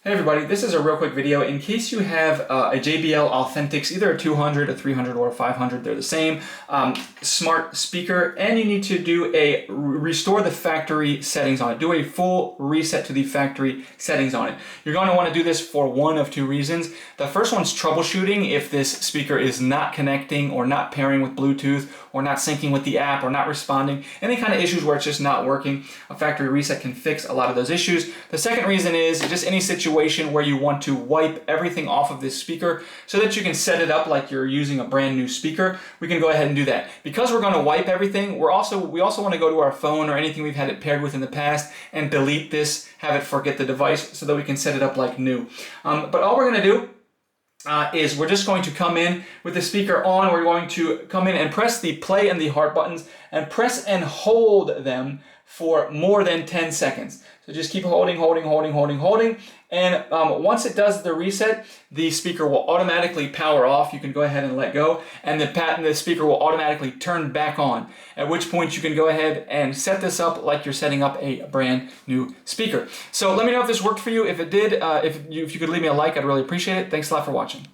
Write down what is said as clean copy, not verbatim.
Hey everybody, this is a real quick video. In case you have a JBL Authentics, either a 200, a 300, or a 500, they're the same, smart speaker, and you need to do a restore the factory settings on it. Do a full reset to the factory settings on it. You're going to want to do this for one of two reasons. The first one's troubleshooting if this speaker is not connecting or not pairing with Bluetooth or not syncing with the app or not responding. Any kind of issues where it's just not working, a factory reset can fix a lot of those issues. The second reason is just any situation where you want to wipe everything off of this speaker so that you can set it up like you're using a brand new speaker. We can go ahead and do that. Because we're going to wipe everything, we also want to go to our phone or anything we've had it paired with in the past and delete this, have it forget the device so that we can set it up like new. But all we're going to do is we're just going to come in with the speaker on. We're going to come in and press the play and the heart buttons and press and hold them for more than 10 seconds. So just keep holding. And once it does the reset, the speaker will automatically power off. You can go ahead and let go, and the speaker will automatically turn back on, at which point you can go ahead and set this up like you're setting up a brand new speaker. So let me know if this worked for you. If it did, if you could leave me a like, I'd really appreciate it. Thanks a lot for watching.